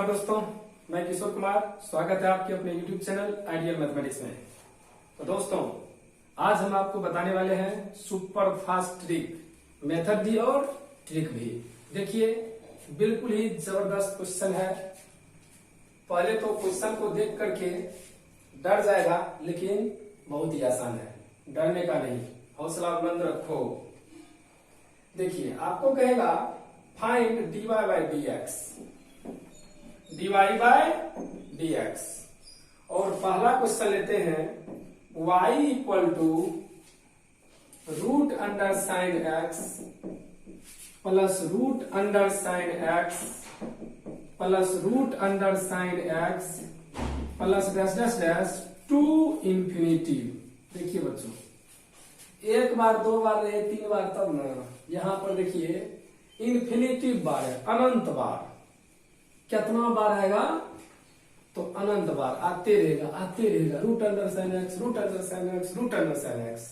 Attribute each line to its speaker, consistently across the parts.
Speaker 1: नमस्कार दोस्तों, मैं किशोर कुमार। स्वागत है आपके अपने YouTube चैनल आइडियल मैथमेटिक्स में। तो दोस्तों, आज हम आपको बताने वाले हैं सुपर फास्ट ट्रिक, मेथड भी और ट्रिक भी। देखिए, बिल्कुल ही जबरदस्त क्वेश्चन है। पहले तो क्वेश्चन को देख करके डर जाएगा, लेकिन बहुत ही आसान है, डरने का नहीं, हौसला बुलंद रखो। देखिए, आपको कहेगा find dy by dx, dy by dx, और पहला क्वेश्चन लेते हैं y equal to root under sine x plus root under sine x plus root under sine x plus dash dash dash to infinity. देखिए बच्चों, एक बार दो बार रहे, तीन बार तब ना, यहां पर देखिए इन्फिनिटिव बार है, अनंत बार। कितना बार आएगा? तो अनंत बार आते रहेगा root under sine x, root under sine x, root under sine x.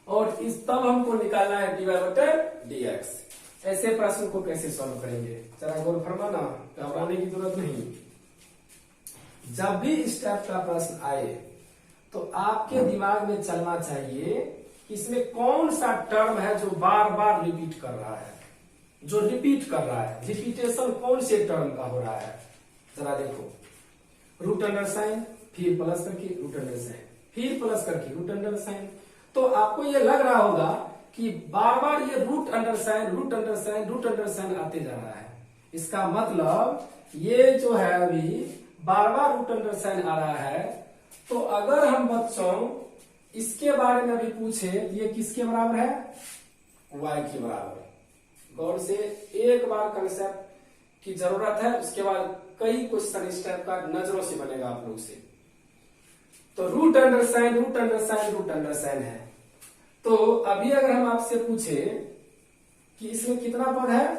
Speaker 1: और इस तब हमको निकालना है dy बटे dx। ऐसे प्रश्न को कैसे सॉल्व करेंगे, जरा गौर फरमाना, घबराने की जरूरत नहीं। जब भी इस टाइप का प्रश्न आए तो आपके दिमाग में चलना चाहिए कि इसमें कौन सा टर्म है जो बार बार रिपीट कर रहा है, जो रिपीट कर रहा है, रिपीटेशन कौन से टर्म का हो रहा है। जरा देखो, रूट अंडर साइन, फिर प्लस करके रूट अंडर साइन, फिर प्लस करके रूट अंडर साइन। तो आपको ये लग रहा होगा कि बार बार ये root under sine, root under sine, root under sine आते जा रहा है। इसका मतलब ये जो है अभी बार बार रूट अंडर साइन आ रहा है। तो अगर हम बच्चों इसके बारे में अभी पूछे, ये किसके बराबर है? y के बराबर। गौर से एक बार कंसेप्ट की जरूरत है, उसके बाद कई क्वेश्चन इस टाइप का नजरों से बनेगा आप लोग से। तो root under sine, root under sine, root under sine है। तो अभी अगर हम आपसे पूछे कि इसमें कितना पद है,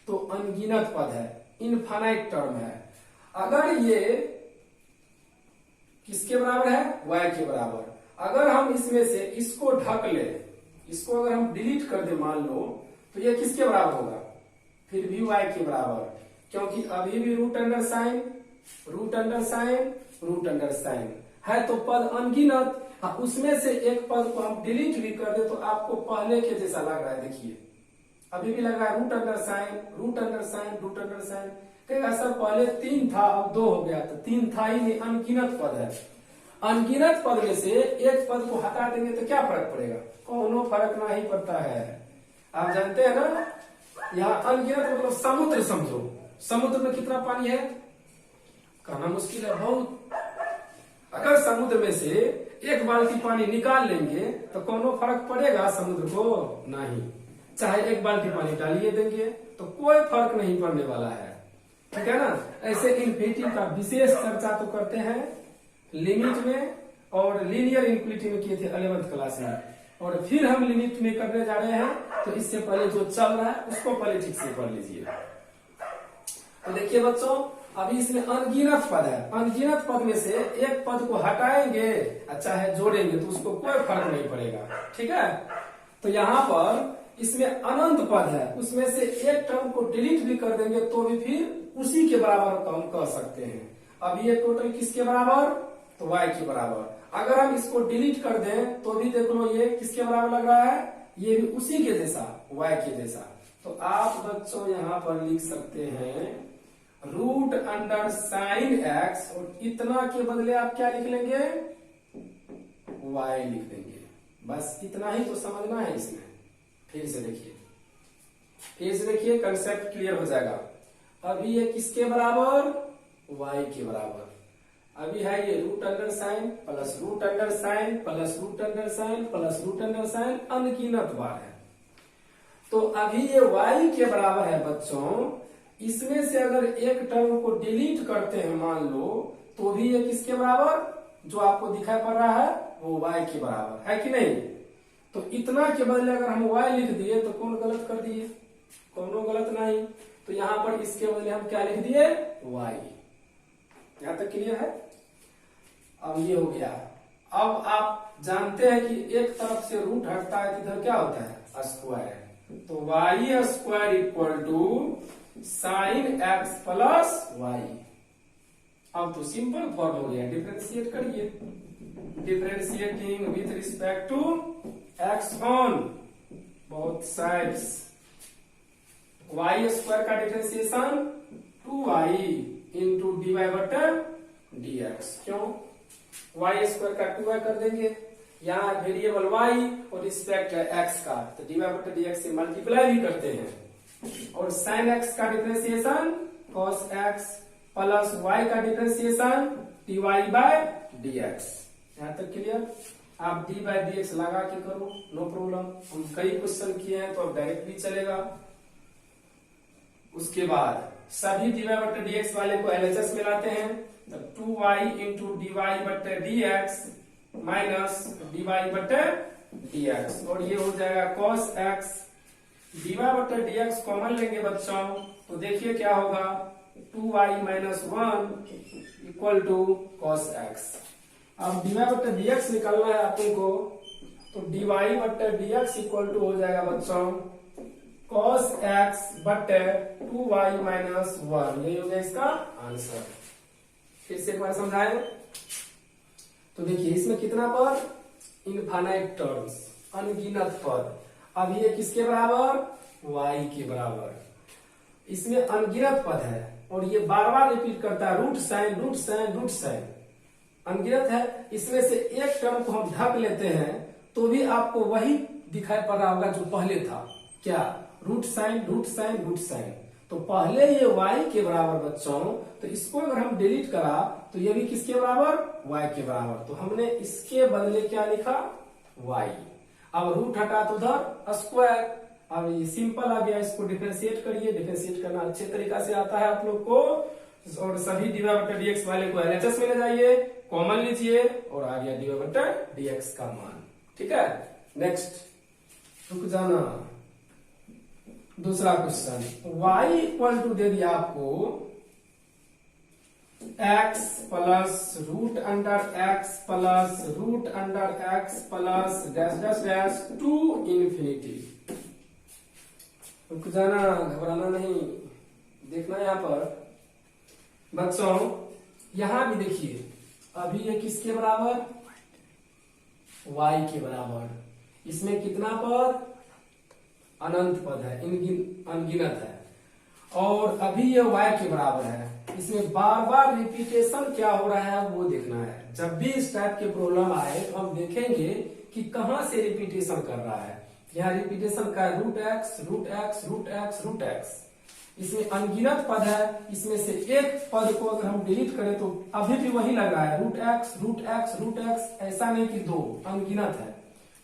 Speaker 1: तो अनगिनत पद है, इनफाइनाइट टर्म है। अगर ये किसके बराबर है? y के बराबर। अगर हम इसमें से इसको ढक ले, इसको अगर हम डिलीट कर दे मान लो, तो ये किसके बराबर होगा? फिर भी y के बराबर, क्योंकि अभी भी root under sine, root under sine, root under sine है। तो पद अनगिनत, उसमें से एक पद को हम डिलीट भी कर दे तो आपको पहले के जैसा लग रहा है। देखिए, अभी भी लग रहा है root under sine, root under sine, root under sine. कहेगा सर पहले 3 था, अब 2 हो गया। तो 3 था ही नहीं, अनगिनत पद है। अनगिनत पद में से एक पद को हटा देंगे तो क्या फर्क पड़ेगा? कोनो फर्क ना ही पड़ता है। आप जानते हैं ना, यहाँ अनगिनत मतलब समुद्र समझो। समुद्र में कितना पानी है कहना मुश्किल है बहुत। अगर समुद्र में से एक बाल्टी पानी निकाल लेंगे तो कोनो फर्क पड़ेगा समुद्र को? नहीं। चाहे एक बाल्टी पानी डालिए देंगे तो कोई फर्क नहीं पड़ने वाला है, ठीक है ना। ऐसे इन्फिनिटी का विशेष चर्चा तो करते हैं लिमिट में, और लीनियर इन्फिनिटी में किए थे 11th क्लास में, और फिर हम लिमिट में करने जा रहे हैं। तो इससे पहले जो चल रहा है उसको पहले ठीक से पढ़ लीजिए। तो देखिए बच्चों, अभी इसमें अनगिनत पद है। अनगिनत पद में से एक पद को हटाएंगे, अच्छा है जोड़ेंगे, तो उसको कोई फर्क नहीं पड़ेगा, ठीक है। तो यहाँ पर इसमें अनंत पद है, उसमें से एक टर्म को डिलीट भी कर देंगे तो भी फिर उसी के बराबर हम कह सकते हैं। अब ये टोटल किसके बराबर? तो y के बराबर। अगर हम इसको डिलीट कर दें तो भी देख लो ये किसके बराबर लग रहा है? ये भी उसी के जैसा, y के जैसा। तो आप बच्चों यहाँ पर लिख सकते हैं रूट अंडर साइन x, और इतना के बदले आप क्या लिख लेंगे? y लिख देंगे। बस इतना ही तो समझना है इसमें। फिर से देखिए, कंसेप्ट क्लियर हो जाएगा। अभी ये किसके बराबर? y के बराबर। अभी है ये root under sine plus root under sine plus root under sine plus root under sine, अनगिनत बार है। तो अभी ये y के बराबर है बच्चों। इसमें से अगर एक टर्म को डिलीट करते हैं मान लो, तो भी ये किसके बराबर? जो आपको दिखाई पड़ रहा है वो y के बराबर है कि नहीं। तो इतना के बदले अगर हम y लिख दिए तो कौन गलत कर दिए? कोनो गलत नहीं। तो यहाँ पर इसके बदले हम क्या लिख दिए? y। यहां तक क्लियर है? अब ये हो गया। अब आप जानते हैं कि एक तरफ से रूट हटता है तो इधर क्या होता है? स्क्वायर। तो y square equal to sine x plus y. अब तो सिंपल फॉर्म हो गया, डिफरेंशिएट करिए। Differentiating with respect to x on both sides. Y square का डिफरेंशिएशन 2y इंटू dy बटे dx। क्यों? वाई स्क्वायर का 2y कर देंगे, यहाँ वेरिएबल y और रिस्पेक्ट है x का, तो dy बटे dx से मल्टीप्लाई भी करते हैं। और sin x का differentiation cos x plus y का डिफरेंशिएशन dy बाय dx। यहाँ तक क्लियर? आप dy बाय dx लगा के करो, नो प्रॉब्लम। हम कई क्वेश्चन किए हैं तो अब डायरेक्ट भी चलेगा। उसके बाद सभी dy बटे dx वाले को LHS में लाते हैं, तो 2y इंटू dy बटे dx माइनस dy बटे dx, और ये हो जाएगा cos x। dy बटे dx कॉमन लेंगे बच्चों, तो देखिए क्या होगा, 2y minus 1 equal to cos x। अब dy बटे dx निकालना है अपन को, तो dy बटे dx इक्वल टू हो जाएगा बच्चों cos x बटे 2y माइनस 1। यही हो गया इसका आंसर। फिर से एक बार समझाएं तो देखिए, इसमें कितना पद, इनफाइनाइट टर्म्स, अनगिनत पद। अब ये किसके बराबर, y के बराबर। इसमें अनगिनत पद है और ये बार बार रिपीट करता है, root sine root sine root sine, अनगिनत है। इसमें से एक टर्म को हम ढक लेते हैं तो भी आपको वही दिखाई पड़ रहा होगा जो पहले था, क्या, root sine root sine root sine. तो पहले ये y के बराबर बच्चों, तो इसको अगर हम डिलीट करा तो ये भी किसके बराबर, y के बराबर। तो हमने इसके बदले क्या लिखा, y। अब रूट हटा तो उधर स्क्वायर। अब ये सिंपल आ गया, इसको डिफरेंशिएट करिए। डिफरेंशिएट करना अच्छे तरीका से आता है आप लोग को। और सभी dy बटे dx वाले को LHS में ले जाइए, कॉमन लीजिए, और आ गया dy बटे dx का मान। ठीक है, नेक्स्ट रुक जाना। दूसरा क्वेश्चन, y इक्वल टू दे दिया आपको x plus root under x plus root under x plus dash dash dash to infinity. रुक जाना, घबराना नहीं, देखना यहाँ पर बच्चों। यहां भी देखिए, अभी ये किसके बराबर, y के बराबर। इसमें कितना पद, अनंत पद है, अनगिनत है। और अभी ये y के बराबर है। इसमें बार बार रिपीटेशन क्या हो रहा है वो देखना है। जब भी इस टाइप के प्रॉब्लम आए तो हम देखेंगे कि कहां से रिपीटेशन कर रहा है। यहाँ रिपीटेशन का root x root x root x root x. इसमें अनगिनत पद है, इसमें से एक पद को अगर हम डिलीट करें तो अभी भी वही लग रहा है, root x root x root x. ऐसा नहीं कि दो, अनगिनत है।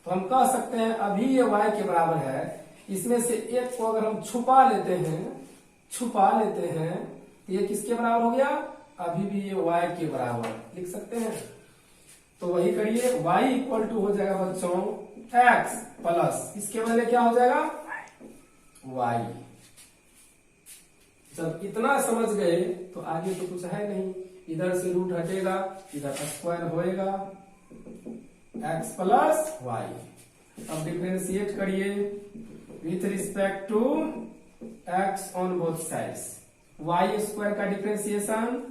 Speaker 1: तो हम कह सकते हैं अभी ये y के बराबर है, इसमें से एक को अगर हम छुपा लेते हैं तो ये किसके बराबर हो गया, अभी भी ये y के बराबर लिख सकते हैं। तो वही करिए, y इक्वल टू हो जाएगा बच्चों x प्लस, इसके बदले क्या हो जाएगा, y। जब इतना समझ गए तो आगे तो कुछ है नहीं, इधर से रूट हटेगा, इधर स्क्वायर होएगा, x प्लस y। अब डिफरेंशिएट करिए with respect to x on both sides. y square का डिफरेंशिएशन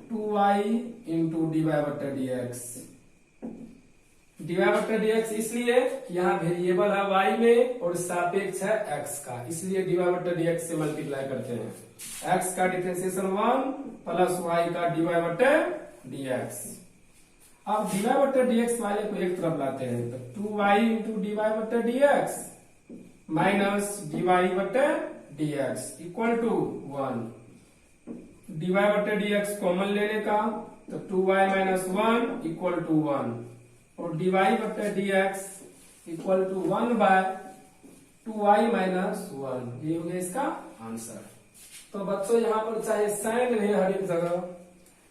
Speaker 1: 2y इंटू dy बटे dx। dy बटे dx इसलिए यहाँ वेरिएबल है y में और सापेक्ष है x का, इसलिए dy बटे dx से मल्टीप्लाई करते हैं। x का डिफरेंशिएशन 1 प्लस y का dy बटे dx। अब dy बटे dx वाले को एक तरफ लाते हैं, तो 2y इंटू dy बटे dx माइनस dy बटे dx इक्वल टू 1। dy बटे dx कॉमन लेने का, तो 2y माइनस 1 इक्वल टू 1, और dy बटे dx equal to 1 by 2y minus 1। ये हो गया इसका आंसर। तो बच्चों यहाँ पर चाहे साइन रहे हर एक जगह,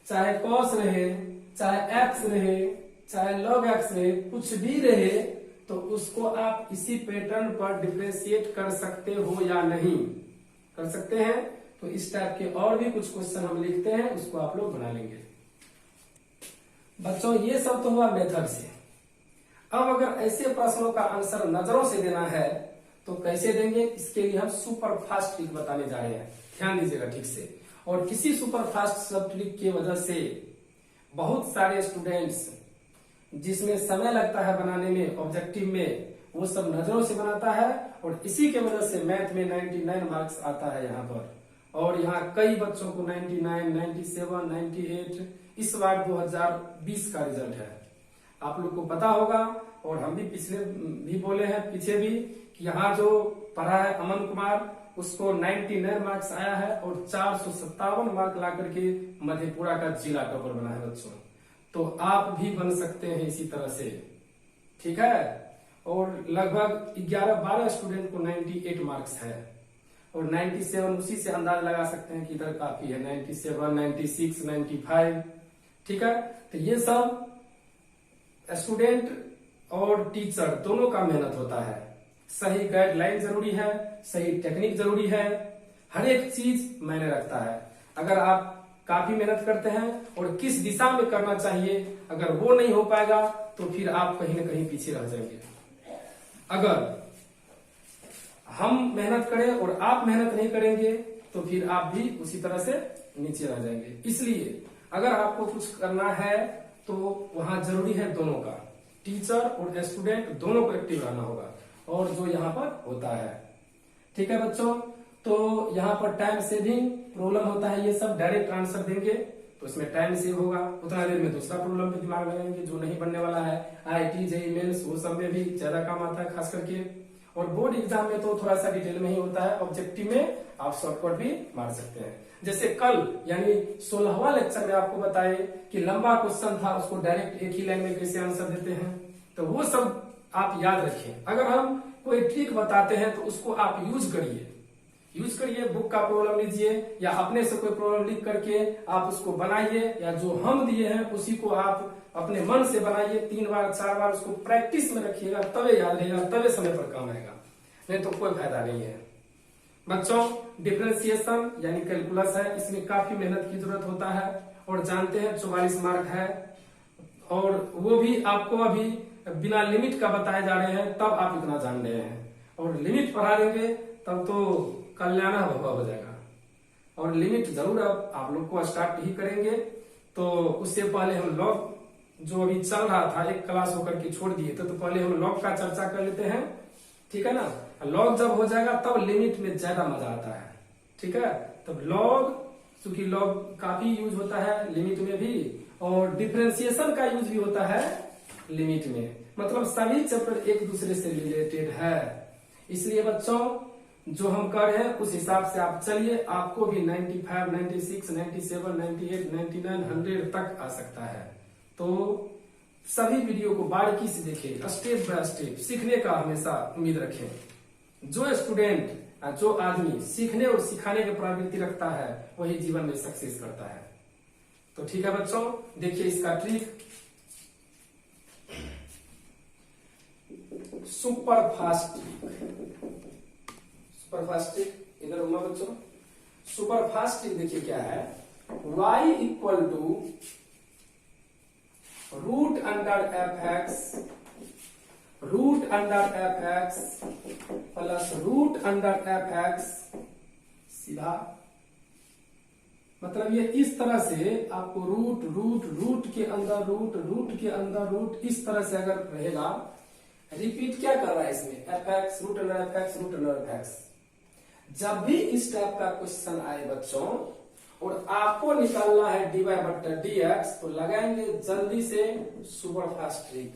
Speaker 1: चाहे कॉस रहे, चाहे x रहे, चाहे log x रहे, कुछ भी रहे, तो उसको आप इसी पैटर्न पर डिफरेंशिएट कर सकते हो या नहीं कर सकते हैं। तो इस टाइप के और भी कुछ क्वेश्चन हम लिखते हैं, उसको आप लोग बना लेंगे। बच्चों ये सब तो हुआ मेथड से। अब अगर ऐसे प्रश्नों का आंसर नजरों से देना है तो कैसे देंगे, इसके लिए हम सुपर फास्ट ट्रिक बताने जा रहे हैं। ध्यान दीजिएगा ठीक से। और किसी सुपर फास्ट सब ट्रिक की वजह से बहुत सारे स्टूडेंट्स जिसमें समय लगता है बनाने में, ऑब्जेक्टिव में, वो सब नजरों से बनाता है और इसी के वजह से मैथ में 99 मार्क्स आता है यहाँ पर। और यहाँ कई बच्चों को 99, 97, 98 इस बार 2020 का रिजल्ट है। आप लोग को पता होगा और हम भी पिछले भी बोले हैं, पीछे भी, कि यहाँ जो पढ़ा है अमन कुमार, उसको 99 मार्क्स आया है और 457 मार्क ला करके मधेपुरा का जिला टॉपर बना है बच्चों। तो आप भी बन सकते हैं इसी तरह से, ठीक है। और लगभग 11-12 स्टूडेंट को 98 मार्क्स है और 97 उसी से अंदाज लगा सकते हैं कि इधर काफी है, 97, 96, 95, ठीक है। तो ये सब स्टूडेंट और टीचर दोनों का मेहनत होता है। सही गाइडलाइन जरूरी है, सही टेक्निक जरूरी है, हर एक चीज मायने रखता है। अगर आप काफी मेहनत करते हैं और किस दिशा में करना चाहिए, अगर वो नहीं हो पाएगा तो फिर आप कहीं ना कहीं पीछे रह जाएंगे। अगर हम मेहनत करें और आप मेहनत नहीं करेंगे तो फिर आप भी उसी तरह से नीचे रह जाएंगे। इसलिए अगर आपको कुछ करना है तो वहां जरूरी है दोनों का, टीचर और स्टूडेंट दोनों को एक्टिव रहना होगा, और जो यहाँ पर होता है, ठीक है बच्चों। तो यहाँ पर टाइम सेविंग प्रॉब्लम होता है, ये सब डायरेक्ट आंसर देंगे तो इसमें टाइम सेव होगा, उतना देर में दूसरा प्रॉब्लम पे दिमाग लगाएंगे जो नहीं बनने वाला है। IIT, JEE मेंस वो सब में भी ज्यादा काम आता है खास करके, और बोर्ड एग्जाम में तो थोड़ा सा डिटेल में ही होता है। ऑब्जेक्टिव में आप शॉर्टकट भी मार सकते हैं। जैसे कल यानी 16वां लेक्चर में आपको बताए कि लंबा क्वेश्चन था, उसको डायरेक्ट एक ही लाइन में कैसे आंसर देते हैं, तो वो सब आप याद रखिए। अगर हम कोई ट्रिक बताते हैं तो उसको आप यूज करिए, बुक का प्रॉब्लम लीजिए या अपने से कोई प्रॉब्लम लिख करके आप उसको बनाइए, या जो हम दिए हैं उसी को आप अपने मन से बनाइए। 3 बार 4 बार उसको प्रैक्टिस में रखिएगा, तबे याद रहेगा, तबे समय पर काम आएगा, नहीं तो कोई फायदा नहीं है। बच्चों, डिफरेंशिएशन यानी कैलकुलस है, इसमें काफी मेहनत की जरूरत होता है और जानते हैं 44 मार्क है, और वो भी आपको अभी बिना लिमिट का बताए जा रहे हैं, तब आप इतना जान रहे हैं। और लिमिट पढ़ा देंगे तब तो कल्याण हो जाएगा। और लिमिट जरूर आप लोग को स्टार्ट ही करेंगे। तो उससे पहले हम लॉग जो अभी चल रहा था, एक क्लास होकर के छोड़ दिए तो पहले हम लॉग का चर्चा कर लेते हैं, ठीक है ना। लॉग जब हो जाएगा तब लिमिट में ज्यादा मजा आता है, ठीक है। तब लॉग, चूंकि लॉग काफी यूज होता है लिमिट में भी, और डिफरेंशिएशन का यूज भी होता है लिमिट में, मतलब सभी चैप्टर एक दूसरे से रिलेटेड है। इसलिए बच्चों जो हम कर रहे हैं उस हिसाब से आप चलिए, आपको भी 95, 96, 97, 98, 99, 100 तक आ सकता है। तो सभी वीडियो को बारीकी से देखें, स्टेप बाय स्टेप, सीखने का हमेशा उम्मीद रखें। जो स्टूडेंट, जो आदमी सीखने और सिखाने की प्रवृत्ति रखता है वही जीवन में सक्सेस करता है। तो ठीक है बच्चों, देखिए इसका ट्रिक, सुपर फास्ट ट्रिक, इधर होगा बच्चों। सुपर फास्ट ट्रिक देखिए क्या है, y equal to root under f x plus root under f x, सीधा मतलब ये इस तरह से आपको रूट के अंदर रूट इस तरह से अगर रहेगा, रिपीट क्या कर रहा है इसमें, f x root under f x root under f x. जब भी इस टाइप का क्वेश्चन आए बच्चों और आपको निकालना है dy बट्टा dx, तो लगाएंगे जल्दी से सुपर फास्ट ट्रिक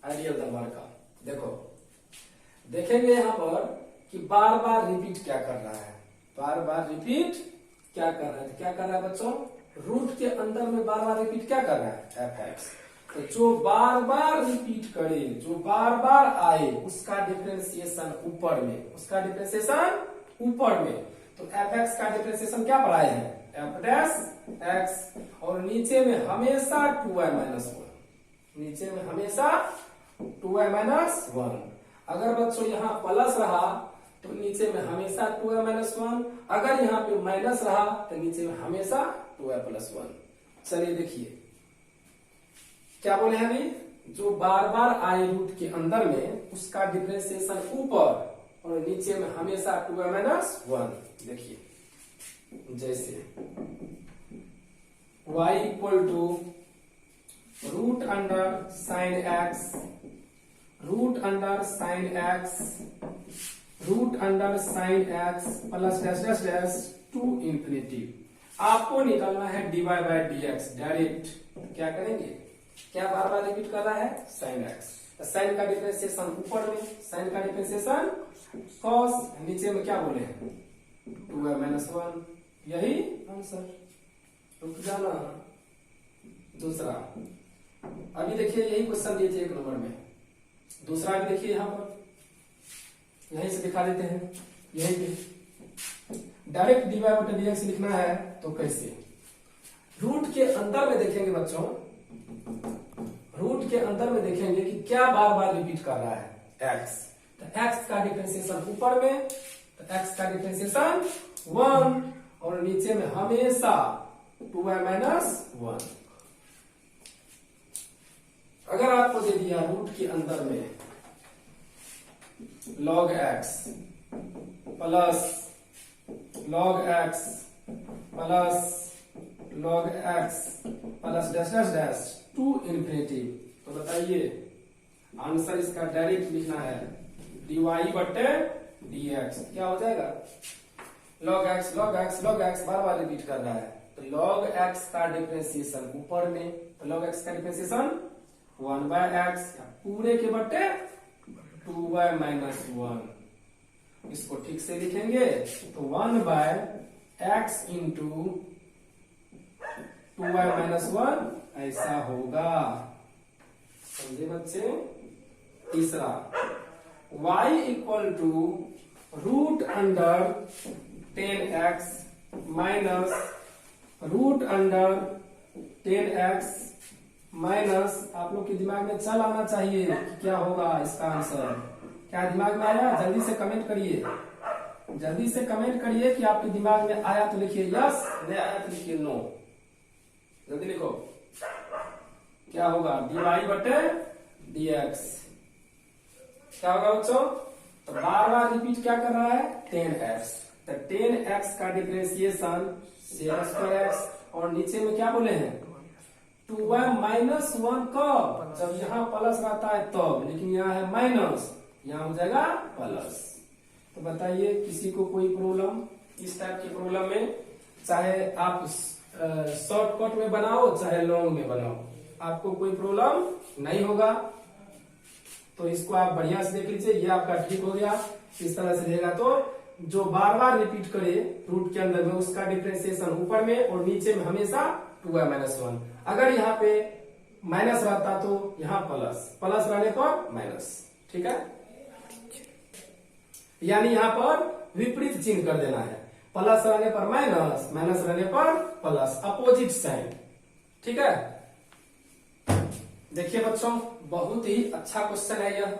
Speaker 1: आइडियल दरबार का। देखो देखेंगे यहाँ पर कि बार बार रिपीट क्या कर रहा है, क्या कर रहा है बच्चों, रूट के अंदर में बार बार रिपीट क्या कर रहा है, एफ एक्स। तो जो बार बार रिपीट करे, जो बार बार आए, उसका डिफरेंशिएशन ऊपर में, तो एफ एक्स का डिफरेंशिएशन क्या पढ़ाए हैं, एफ डैश एक्स, और नीचे में हमेशा 2y माइनस 1। अगर बच्चों यहाँ प्लस रहा तो नीचे में हमेशा 2y माइनस 1, अगर यहाँ पे माइनस रहा तो नीचे में हमेशा 2y प्लस 1। चलिए देखिए क्या बोले हैं अभी, जो बार बार आए रूट के अंदर में उसका डिफरेंशिएशन ऊपर और नीचे में हमेशा 2y माइनस 1। देखिए जैसे y equal to root under sine x, root under sine x, root under sine x plus dash dash dash to infinity. आपको निकालना है dy बाय dx डायरेक्ट। क्या करेंगे, क्या बार बार रिपीट कर रहा है, साइन एक्स। साइन का डिफरेंशिएशन ऊपर में, साइन का डिफरेंशिएशन कॉस, नीचे में क्या बोले हैं 2y माइनस 1, यही आंसर। रुक जाना। दूसरा, अभी देखिए यही क्वेश्चन दिए थे 1 नंबर में, दूसरा भी देखिए यहाँ पर, यहीं से दिखा देते हैं। यहीं पे डायरेक्ट dy बटे dx लिखना है तो कैसे, रूट के अंदर में देखेंगे बच्चों, रूट के अंदर में देखेंगे कि क्या बार बार रिपीट कर रहा है x, तो x का डिफरेंशिएशन ऊपर में, तो x का डिफरेंशिएशन 1 और नीचे में हमेशा 2y माइनस 1। अगर आपको दे दिया रूट के अंदर में log x plus log x plus log x plus dash dash dash to infinity, तो बताइए आंसर इसका डायरेक्ट लिखना है dy बटे dx। क्या हो जाएगा, log x log x log x बार बार रिपीट कर रहा है, तो log x का डिफरेंशिएशन ऊपर में, तो log x का डिफरेंशिएशन 1 बाय x पूरे के बटे 2y माइनस 1। इसको ठीक से लिखेंगे तो 1 bye x into 2y minus 1 ऐसा होगा। समझे बच्चे। तीसरा, y equal to root under 10x minus root under 10x minus, आप लोग के दिमाग में चल आना चाहिए कि क्या होगा इसका आंसर। क्या दिमाग में आया, जल्दी से कमेंट करिए, जल्दी से कमेंट करिए कि आपके दिमाग में आया तो लिखिए यस, नहीं आया तो लिखिए नो। जल्दी लिखो, क्या होगा dy बटे dx। क्या होगा बच्चों, तो बार बार रिपीट क्या कर रहा है 10x, तो 10x का डिफरेंशिएशन x और नीचे में क्या बोले हैं 2y माइनस 1 कब, जब यहाँ प्लस रहता है तब, लेकिन यहाँ है माइनस, यहाँ हो जाएगा प्लस। तो बताइए किसी को कोई प्रॉब्लम इस टाइप की प्रॉब्लम में, चाहे आप शॉर्टकट में बनाओ चाहे लॉन्ग में बनाओ, आपको कोई प्रॉब्लम नहीं होगा। तो इसको आप बढ़िया से देख लीजिए, ये आपका ठीक हो गया। इस तरह से रहेगा तो जो बार बार रिपीट करे रूट के अंदर में उसका डिफरेंशिएशन ऊपर में और नीचे में हमेशा 2y माइनस 1। अगर यहाँ पे माइनस रहता तो यहाँ प्लस, प्लस रहने पर माइनस। ठीक है, यानी यहाँ पर विपरीत चिन्ह कर देना है, प्लस रहने पर माइनस, माइनस रहने पर प्लस, अपोजिट साइन। ठीक है, देखिए बच्चों बहुत ही अच्छा क्वेश्चन है यह।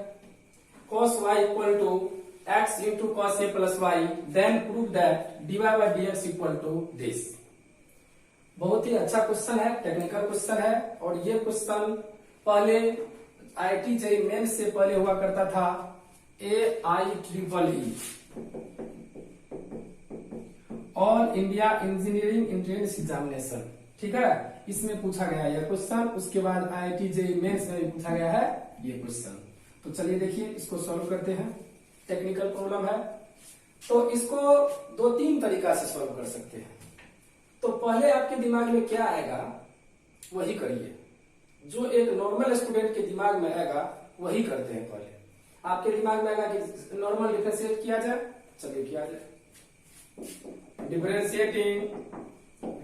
Speaker 1: cos y equal to x into cos a plus y, then prove that dy by dx equal to this. बहुत ही अच्छा क्वेश्चन है, टेक्निकल क्वेश्चन है, और ये क्वेश्चन पहले IIT JEE मेंस से पहले हुआ करता था AIEEE all India engineering entrance examination. ठीक है, इसमें पूछा गया यह क्वेश्चन, उसके बाद IIT JEE मेंस में भी पूछा गया है ये क्वेश्चन। तो चलिए देखिए इसको सॉल्व करते हैं। टेक्निकल प्रॉब्लम है तो इसको 2-3 तरीका से सॉल्व कर सकते हैं। तो पहले आपके दिमाग में क्या आएगा वही करिए, जो एक नॉर्मल स्टूडेंट के दिमाग में आएगा वही करते हैं। पहले आपके दिमाग में आएगा कि नॉर्मल डिफरेंशिएट किया जाए, चलिए किया जाए। Differentiating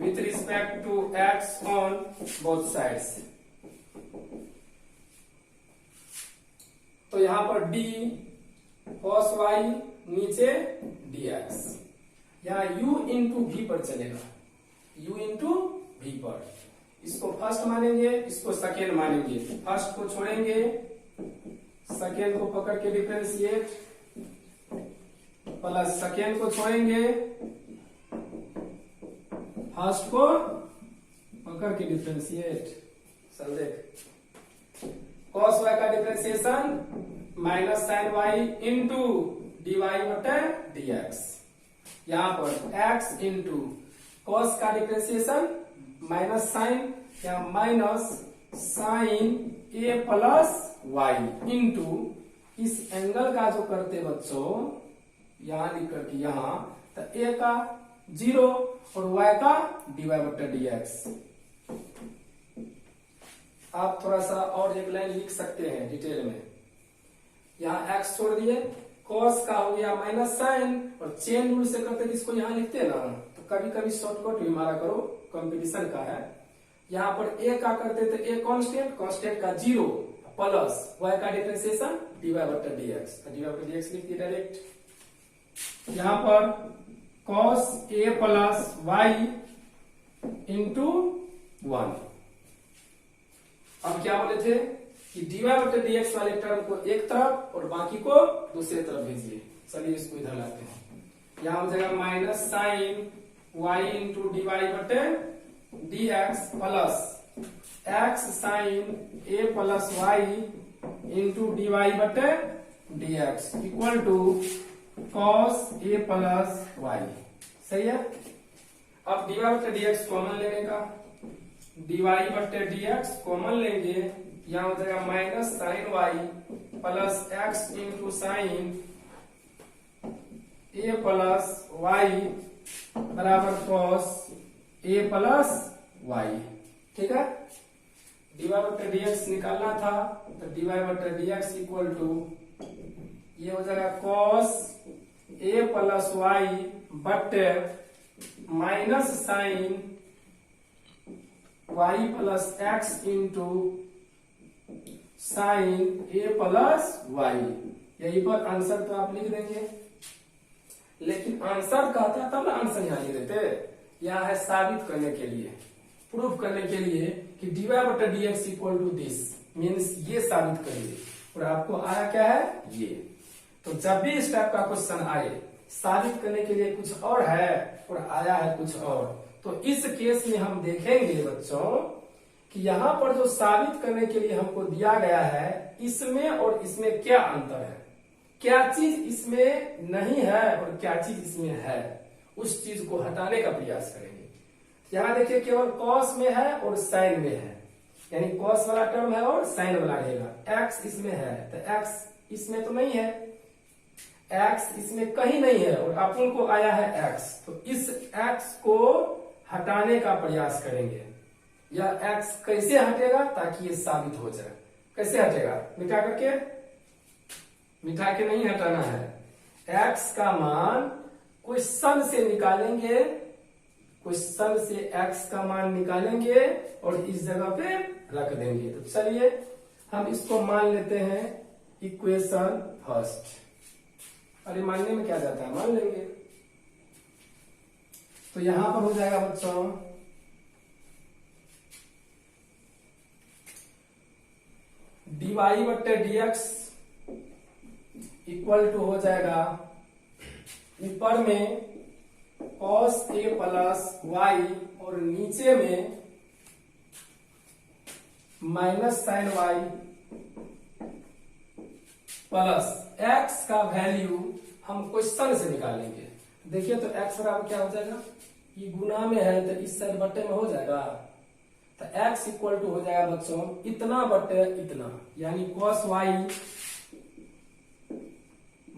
Speaker 1: with respect to x on both sides, तो यहां पर d cos y नीचे dx, यहाँ u इंटू v पर चलेगा, u इंटू v पर। इसको फर्स्ट मानेंगे, इसको सेकेंड मानेंगे। फर्स्ट को छोड़ेंगे, सेकेंड को पकड़ के डिफरेंशिएट, प्लस सेकेंड को छोड़ेंगे, फर्स्ट को पकड़ के डिफरेंशिएट। चल देख, cos y का differentiation minus sine y into dy बटे dx। यहाँ पर x इंटू कॉस का डिफ्रेंसिएशन माइनस साइन या minus sine a plus y into इस एंगल का जो करते बच्चों यहां लिख करके यहां तो a का 0 और y का dy/dx। आप थोड़ा सा और एक लाइन लिख सकते हैं डिटेल में। यहाँ x छोड़ दिए, cos का हो गया माइनस साइन और चेन रूल से करते इसको यहाँ लिखते हैं ना, तो कभी कभी शॉर्टकट भी मारा करो, कंपटीशन का है। यहाँ पर a का करते थे a कांस्टेंट का 0 प्लस y का डिफरेंशिएशन dy/dx, dy/dx लिख दिए डायरेक्ट। यहाँ पर cos a plus y into 1। अब क्या बोले थे कि dy/dx वाले टर्म को एक तरफ और बाकी को दूसरे तरफ भेजिए। चलिए इसको इधर लाते हैं। यहाँ हो जाएगा minus sine y into dy/dx plus x sine a plus y into dy/dx equal to cos a plus y. सही है। अब dy/dx कॉमन लेने का, dy/dx कॉमन लेंगे, यहाँ हो जाएगा minus sine y plus x into sine a plus y बराबर cos a प्लस वाई। ठीक है। dy/dx निकालना था तो dy/dx इक्वल टू ये हो जाएगा cos a प्लस वाई बटे minus sine y plus x into sine a plus y. यही पर आंसर तो आप लिख देंगे, लेकिन आंसर कहता तब ना आंसर यहाँ लिख देते। यहाँ है साबित करने के लिए, प्रूफ करने के लिए कि dy/dx equal to this means ये साबित करिए। और आपको आया क्या है ये। तो जब भी इस टाइप का क्वेश्चन आए, साबित करने के लिए कुछ और है और आया है कुछ और, तो इस केस में हम देखेंगे बच्चों कि यहाँ पर जो साबित करने के लिए हमको दिया गया है, इसमें और इसमें क्या अंतर है, क्या चीज इसमें नहीं है और क्या चीज इसमें है, उस चीज को हटाने का प्रयास करेंगे। यहाँ देखिए केवल cos में है और sin में है, यानी cos वाला टर्म है और sin वाला रहेगा। x इसमें है तो x इसमें तो नहीं है, x इसमें कहीं नहीं है और अपन को आया है x, तो इस x को हटाने का प्रयास करेंगे। यह x कैसे हटेगा ताकि ये साबित हो जाए। कैसे हटेगा? मिटा करके, मिटा के नहीं हटाना है। x का मान क्वेश्चन से निकालेंगे, क्वेश्चन से x का मान निकालेंगे और इस जगह पे रख देंगे। तो चलिए हम इसको मान लेते हैं इक्वेशन फर्स्ट। अरे मानने में क्या जाता है, मान लेंगे। तो यहां पर हो जाएगा बच्चों dy/dx इक्वल टू हो जाएगा ऊपर में cos a प्लस वाई और नीचे में minus sine y plus x का वैल्यू हम क्वेश्चन से निकालेंगे। देखिए तो x बराबर क्या हो जाएगा, ये गुना में है तो इस साइड बट्टे में हो जाएगा, तो x इक्वल टू हो जाएगा बच्चों इतना बटे इतना, यानी cos y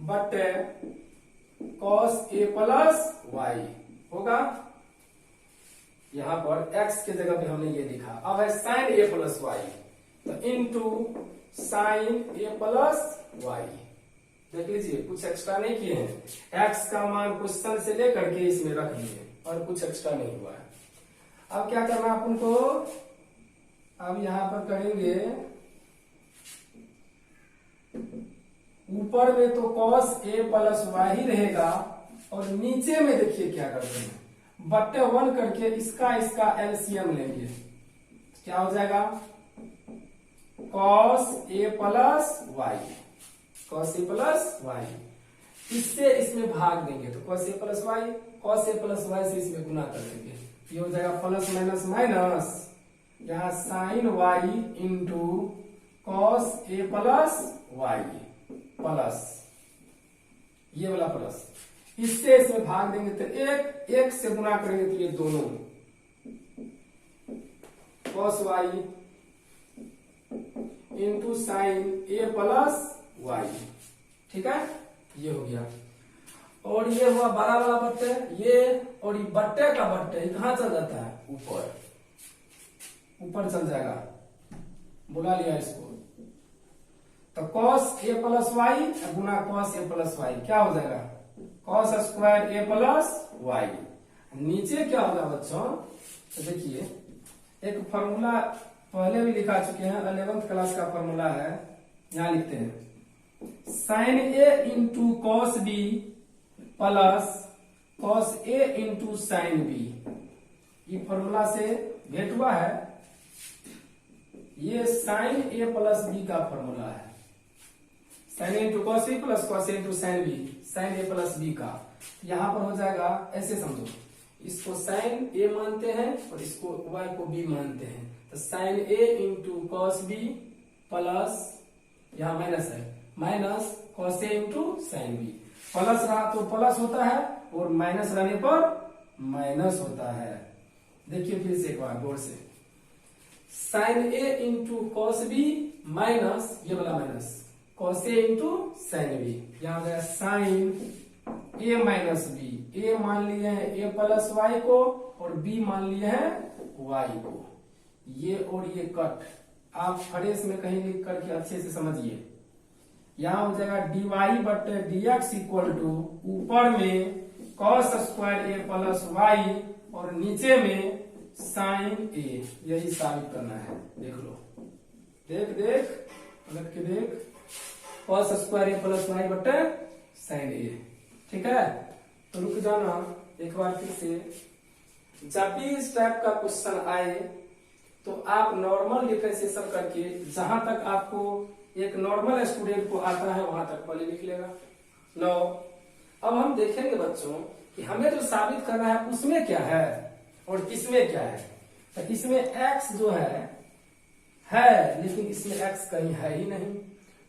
Speaker 1: बटे cos a प्लस वाई होगा। यहां पर x के जगह पे हमने ये लिखा। अब है sin a प्लस वाई, तो into sin a plus y. देख लीजिए कुछ एक्स्ट्रा नहीं किए हैं, x का मान क्वेश्चन से लेकर के इसमें रख दिए और कुछ एक्स्ट्रा नहीं हुआ है। अब क्या करना है अपन को, अब यहां पर करेंगे ऊपर में तो cos a plus why he रहेगा और नीचे में देखिए क्या करते हैं, बट्टे 1 करके इसका एलसीएम लेंगे। क्या हो जाएगा cos a plus y, cos a plus y, इससे इसमें भाग देंगे तो cos a plus y, cos a plus y से इसमें गुना कर देंगे। ये हो जाएगा प्लस माइनस माइनस, यहाँ sine y into cos a plus y plus ये वाला प्लस इससे इसमें भाग देंगे तो एक से गुना करेंगे तो ये दोनों cos y into sine a plus y, ठीक है, ये हो गया। और ये हुआ बड़ा वाला बट्टे, ये और ये बट्टे का बट्टे कहां चल जाता है, ऊपर चल जाएगा, बुला लिया इसको। तो cos a प्लस वाई गुना cos a प्लस वाई क्या हो जाएगा, cos square a plus y. नीचे क्या होगा बच्चों, तो देखिए एक फॉर्मूला पहले भी लिखा चुके हैं, 11th क्लास का फॉर्मूला है, यहां लिखते हैं sine a into cos b plus cos a into sine b. ये फॉर्मूला से भेंट हुआ है, ये साइन a प्लस बी का फॉर्मूला है, sine into cos b plus cos into sine b, sine a plus b का। यहां पर हो जाएगा, ऐसे समझो, इसको साइन a मानते हैं और इसको y को b मानते हैं, तो sine a into cos b plus, यहाँ माइनस है, minus cos a into sine b. Plus रहा तो प्लस होता है और माइनस रहने पर माइनस होता है। देखिए फिर से एक बार गौर से, sine a into cos b minus, ये वाला minus, cos a into sine b. यहाँ गया sine a minus b, a मान लिए हैं a प्लस वाई को और b मान लिए हैं y को। ये और ये कट आप फ्रेश में कहीं लिख करके अच्छे से समझिए। यहाँ हो जाएगा dy बटे dx इक्वल टू ऊपर में cos square a plus y और नीचे में साइन a। यही साबित करना है, देख लो, देख पलट के देख, cos square a plus y बटे साइन a, ठीक है। तो रुक जाना एक बार फिर से, जब भी इस टाइप का क्वेश्चन आए तो आप नॉर्मल डिफरेंशिएशन करके, जहां तक आपको एक नॉर्मल स्टूडेंट को आता है वहां तक पहले लिख लेगा। नो, अब हम देखेंगे बच्चों कि हमें जो साबित करना है उसमें क्या है और किसमें क्या है। तो इसमें x जो है लेकिन इसमें x कहीं है ही नहीं,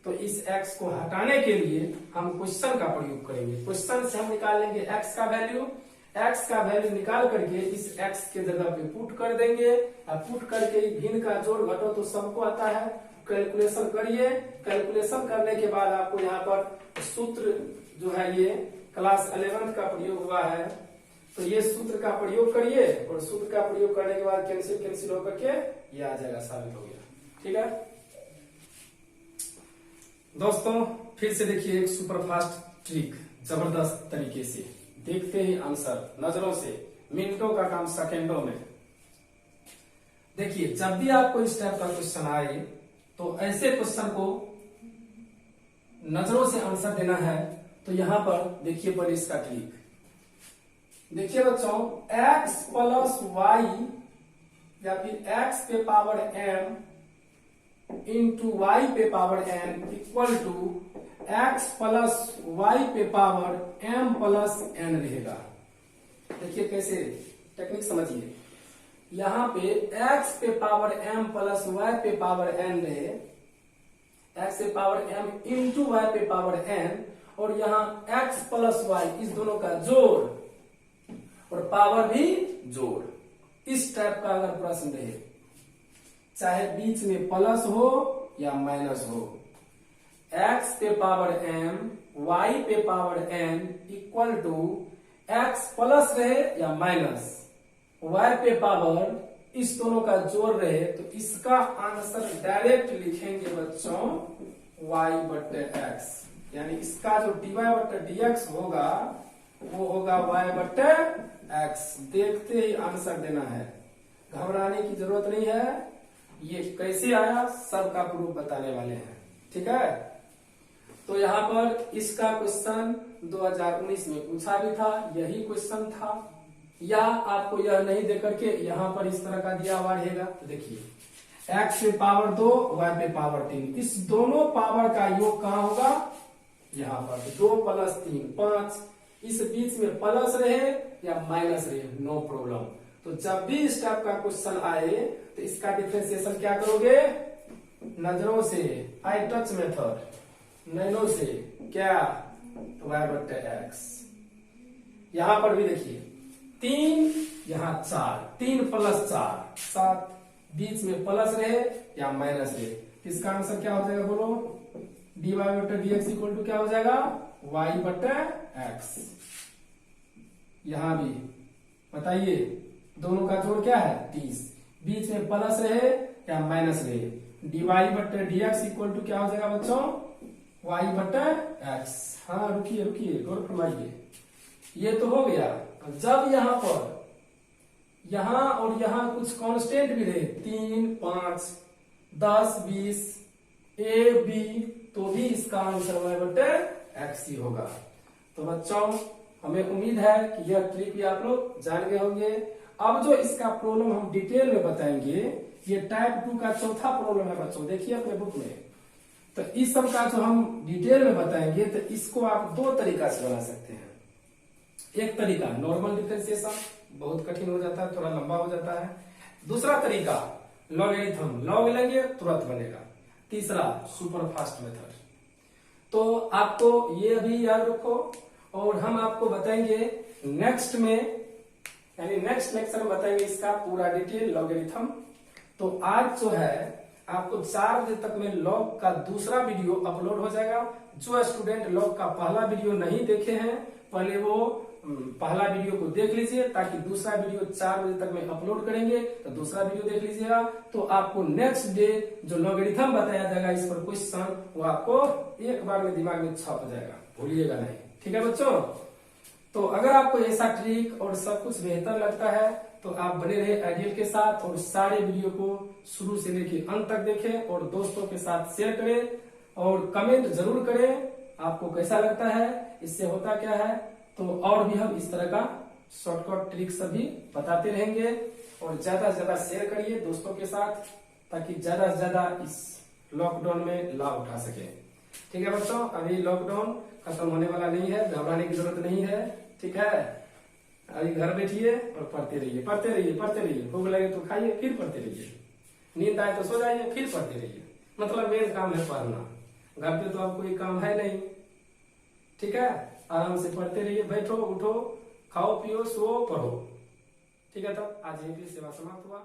Speaker 1: तो इस x को हटाने के लिए हम क्वेश्चन का प्रयोग करेंगे। क्वेश्चन से हम निकाल लेंगे x का वैल्यू निकाल करके इस x के जगह पे पुट कर देंगे, और पुट करके भिन्न का जोड़ घटो तो सबको आता है, कैलकुलेशन करिए। कैलकुलेशन करने के बाद आपको यहाँ पर सूत्र जो है ये क्लास 11 का प्रयोग हुआ है, तो ये सूत्र का प्रयोग करिए और सूत्र का प्रयोग करने के बाद कैंसिल होकर के ये आ जाएगा, साबित हो गया, ठीक है। दोस्तों फिर से देखिए एक सुपरफास्ट ट्रिक, जबरदस्त तरीके से, देखते ही आंसर नजरों से, मिनटों का काम सेकेंडों में। देखिए जब भी आपको इस टाइप का क्वेश्चन आए तो ऐसे क्वेश्चन को नजरों से आंसर देना है। तो यहां पर देखिए पहले इसका ट्रिक, देखिए बच्चों, x प्लस वाई या फिर x पे पावर m इंटू वाई पे power n equal to x plus y पे पावर m प्लस n रहेगा। देखिए कैसे टेक्निक समझिए, यहाँ पे x पे पावर m प्लस y पे पावर n रहे, x पे पावर m इंटू y पे पावर n, और यहाँ x प्लस y इस दोनों का जोड़ और पावर भी जोड़, इस टाइप का अगर प्रश्न रहे, चाहे बीच में प्लस हो या माइनस हो, x पे पावर m y पे power n equal to x plus रहे या माइनस y पे पावर इस दोनों का जोड़ रहे, तो इसका आंसर डायरेक्ट लिखेंगे बच्चों y बटे x, यानी इसका जो dy बटे dx होगा वो होगा y बटे x। देखते ही आंसर देना है, घबराने की जरूरत नहीं है। ये कैसे आया सबका प्रूफ बताने वाले हैं, ठीक है। तो यहाँ पर इसका क्वेश्चन 2019 में पूछा भी था, यही क्वेश्चन था, या आपको यह नहीं दे करके यहाँ पर इस तरह का दिया हुआ रहेगा। तो देखिए x पे पावर 2 y पे पावर 3, इस दोनों पावर का योग कहाँ होगा, यहाँ पर 2 प्लस 3 5, इस बीच में प्लस रहे या माइनस रहे, नो प्रॉब्लम। तो जब भी इस टाइप का क्वेश्चन आए तो इसका डिफरेंशिएशन क्या करोगे, नजरों से, आई टच मेथड, नैनो से, क्या y बटे x, यहाँ पर भी देखिए 3, यहाँ 4, 3 + 4 7, बीच में प्लस रहे या माइनस रहे, इसका आंसर क्या हो जाएगा बोलो? dy/dx इक्वल टू क्या हो जाएगा? y/x। यहां भी बताइए, दोनों का जोड़ क्या है? 30, बीच में प्लस रहे या माइनस रहे, dy/dx इक्वल टू क्या हो जाएगा बच्चों? y/x। हाँ रुकिए रुकिए, गौर फरमाइए, ये तो हो गया। जब यहाँ पर यहाँ और यहाँ कुछ कांस्टेंट भी रहे, 3, 5, 10, 20, ए बी, तो भी इसका आंसर y/x ही होगा। तो बच्चों हमें उम्मीद है कि यह ट्रिक भी आप लोग जान गए होंगे। अब जो इसका प्रॉब्लम हम डिटेल में बताएंगे, ये टाइप 2 का चौथा प्रॉब्लम है बच्चों, देखिए अपने बुक में। तो इस सब का जो हम डिटेल में बताएंगे, तो इसको आप 2 तरीका से बना सकते हैं। एक तरीका नॉर्मल डिफरेंशिएशन, बहुत कठिन हो जाता है, थोड़ा लंबा हो जाता है। दूसरा तरीका लॉगरिथम, लॉग लेंगे तुरंत बनेगा। तीसरा सुपर फास्ट मेथड। तो आपको ये भी याद रखो, और हम आपको बताएंगे नेक्स्ट में, यानी नेक्स्ट लेक्चर में बताएंगे इसका पूरा डिटेल लॉगरिथम। तो आज जो है आपको 4 बजे तक में लॉग का दूसरा वीडियो अपलोड हो जाएगा। जो स्टूडेंट लॉग का पहला वीडियो नहीं देखे हैं, पहले वो पहला वीडियो को देख लीजिए, ताकि दूसरा वीडियो 4 बजे तक में अपलोड करेंगे तो दूसरा वीडियो देख लीजिएगा। तो आपको नेक्स्ट डे जो लॉगरिथम बताया जाएगा, इस पर क्वेश्चन, वो आपको एक बार में दिमाग में छप जाएगा, भूलिएगा नहीं। ठीक है बच्चों? तो अगर आपको ऐसा ट्रिक और सब कुछ बेहतर लगता है तो आप बने रहे आइडियल के साथ, और सारे वीडियो को शुरू से लेकर अंत तक देखें, और दोस्तों के साथ शेयर करें, और कमेंट जरूर करें आपको कैसा लगता है, इससे होता क्या है। तो और भी हम इस तरह का शॉर्टकट ट्रिक सभी बताते रहेंगे, और ज्यादा से ज्यादा शेयर करिए दोस्तों के साथ, ताकि ज्यादा से ज्यादा इस लॉकडाउन में लाभ उठा सके। ठीक है बच्चों, अभी लॉकडाउन खत्म होने वाला नहीं है, घबराने की जरूरत नहीं है। ठीक है, अभी घर बैठिए और पढ़ते रहिए, पढ़ते रहिए, पढ़ते रहिए। भूख लगे तो खाइए, फिर पढ़ते रहिए। नींद आए तो सो जाइए, फिर पढ़ते रहिए। मतलब मेन काम है पढ़ना, घर पे तो अब कोई काम है नहीं। ठीक है, आराम से पढ़ते रहिए, बैठो उठो, खाओ पियो, सो, पढ़ो। ठीक है, तब आज यहीं पे सेवा समाप्त हुआ।